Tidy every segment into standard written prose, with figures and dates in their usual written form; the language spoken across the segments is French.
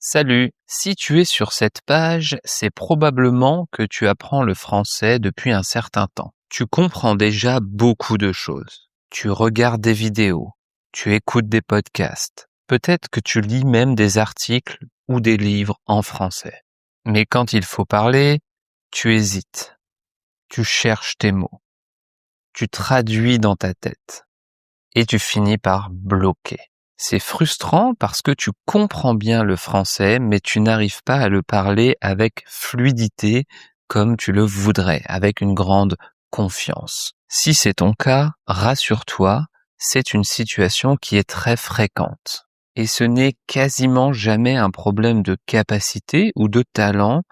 Salut, si tu es sur cette page, c'est probablement que tu apprends le français depuis un certain temps. Tu comprends déjà beaucoup de choses. Tu regardes des vidéos, tu écoutes des podcasts, peut-être que tu lis même des articles ou des livres en français. Mais quand il faut parler, tu hésites, tu cherches tes mots, tu traduis dans ta tête et tu finis par bloquer. C'est frustrant parce que tu comprends bien le français, mais tu n'arrives pas à le parler avec fluidité comme tu le voudrais, avec une grande confiance. Si c'est ton cas, rassure-toi, c'est une situation qui est très fréquente. Et ce n'est quasiment jamais un problème de capacité ou de talent,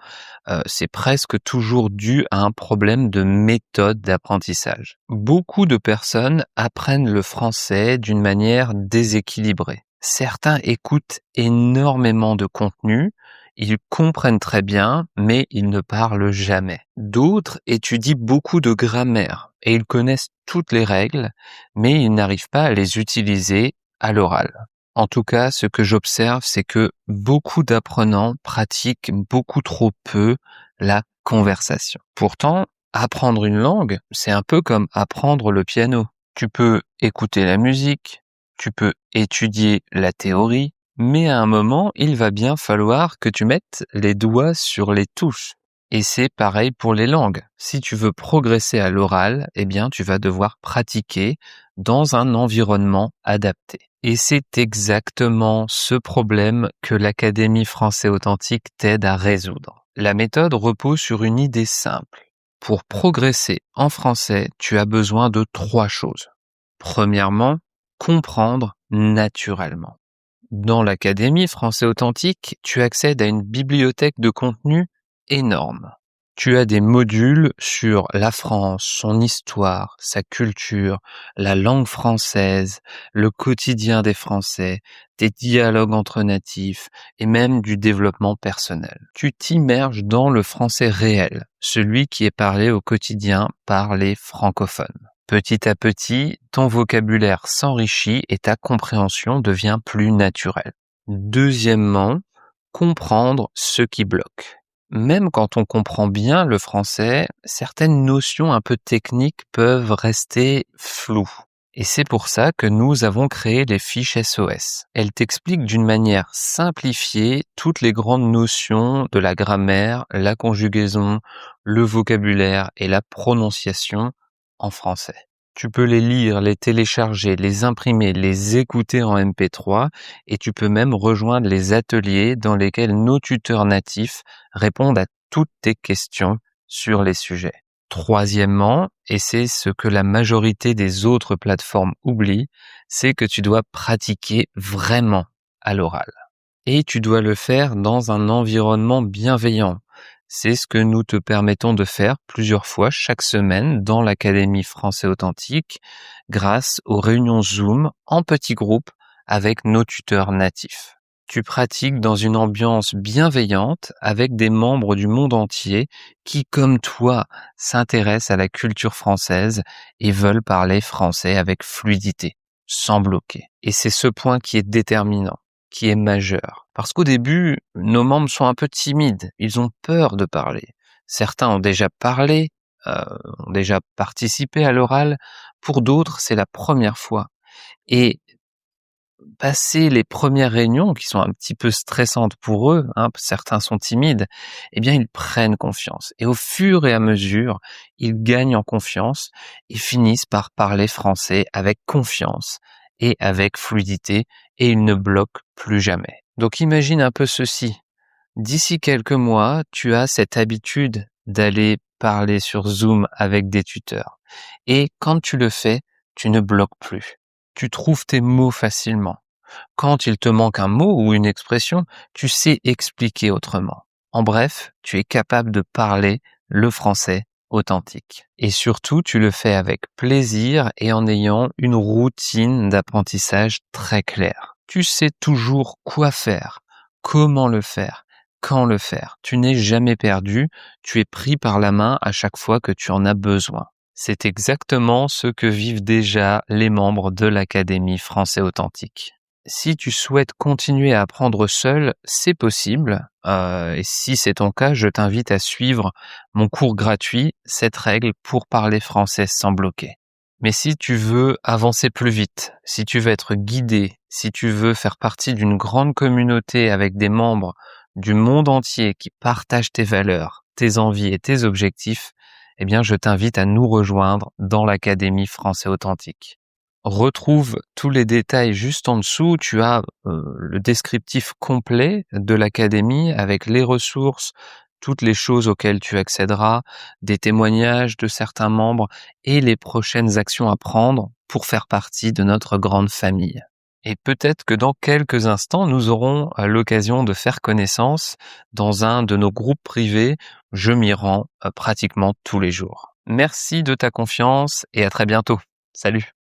c'est presque toujours dû à un problème de méthode d'apprentissage. Beaucoup de personnes apprennent le français d'une manière déséquilibrée. Certains écoutent énormément de contenu, ils comprennent très bien, mais ils ne parlent jamais. D'autres étudient beaucoup de grammaire et ils connaissent toutes les règles, mais ils n'arrivent pas à les utiliser à l'oral. En tout cas, ce que j'observe, c'est que beaucoup d'apprenants pratiquent beaucoup trop peu la conversation. Pourtant, apprendre une langue, c'est un peu comme apprendre le piano. Tu peux écouter la musique, tu peux étudier la théorie, mais à un moment, il va bien falloir que tu mettes les doigts sur les touches. Et c'est pareil pour les langues. Si tu veux progresser à l'oral, eh bien, tu vas devoir pratiquer dans un environnement adapté. Et c'est exactement ce problème que l'Académie français authentique t'aide à résoudre. La méthode repose sur une idée simple. Pour progresser en français, tu as besoin de 3 choses. Premièrement, comprendre naturellement. Dans l'Académie français authentique, tu accèdes à une bibliothèque de contenu énorme. Tu as des modules sur la France, son histoire, sa culture, la langue française, le quotidien des Français, des dialogues entre natifs et même du développement personnel. Tu t'immerges dans le français réel, celui qui est parlé au quotidien par les francophones. Petit à petit, ton vocabulaire s'enrichit et ta compréhension devient plus naturelle. Deuxièmement, comprendre ce qui bloque. Même quand on comprend bien le français, certaines notions un peu techniques peuvent rester floues. Et c'est pour ça que nous avons créé les fiches SOS. Elles t'expliquent d'une manière simplifiée toutes les grandes notions de la grammaire, la conjugaison, le vocabulaire et la prononciation en français. Tu peux les lire, les télécharger, les imprimer, les écouter en MP3 et tu peux même rejoindre les ateliers dans lesquels nos tuteurs natifs répondent à toutes tes questions sur les sujets. Troisièmement, et c'est ce que la majorité des autres plateformes oublient, c'est que tu dois pratiquer vraiment à l'oral. Et tu dois le faire dans un environnement bienveillant. C'est ce que nous te permettons de faire plusieurs fois chaque semaine dans l'Académie français authentique grâce aux réunions Zoom en petits groupes avec nos tuteurs natifs. Tu pratiques dans une ambiance bienveillante avec des membres du monde entier qui, comme toi, s'intéressent à la culture française et veulent parler français avec fluidité, sans bloquer. Et c'est ce point qui est déterminant, qui est majeur. Parce qu'au début, nos membres sont un peu timides, ils ont peur de parler. Certains ont déjà parlé, ont déjà participé à l'oral, pour d'autres, c'est la première fois. Et passer les premières réunions qui sont un petit peu stressantes pour eux, certains sont timides, eh bien ils prennent confiance. Et au fur et à mesure, ils gagnent en confiance et finissent par parler français avec confiance et avec fluidité et ils ne bloquent plus jamais. Donc imagine un peu ceci. D'ici quelques mois, tu as cette habitude d'aller parler sur Zoom avec des tuteurs. Et quand tu le fais, tu ne bloques plus. Tu trouves tes mots facilement. Quand il te manque un mot ou une expression, tu sais expliquer autrement. En bref, tu es capable de parler le français authentique. Et surtout, tu le fais avec plaisir et en ayant une routine d'apprentissage très claire. Tu sais toujours quoi faire, comment le faire, quand le faire. Tu n'es jamais perdu, tu es pris par la main à chaque fois que tu en as besoin. C'est exactement ce que vivent déjà les membres de l'Académie français authentique. Si tu souhaites continuer à apprendre seul, c'est possible. Et si c'est ton cas, je t'invite à suivre mon cours gratuit, 7 règles pour parler français sans bloquer. Mais si tu veux avancer plus vite, si tu veux être guidé, si tu veux faire partie d'une grande communauté avec des membres du monde entier qui partagent tes valeurs, tes envies et tes objectifs, eh bien, je t'invite à nous rejoindre dans l'Académie Français Authentique. Retrouve tous les détails juste en dessous. Tu as le descriptif complet de l'académie avec les ressources, toutes les choses auxquelles tu accéderas, des témoignages de certains membres et les prochaines actions à prendre pour faire partie de notre grande famille. Et peut-être que dans quelques instants, nous aurons l'occasion de faire connaissance dans un de nos groupes privés. Je m'y rends pratiquement tous les jours. Merci de ta confiance et à très bientôt. Salut!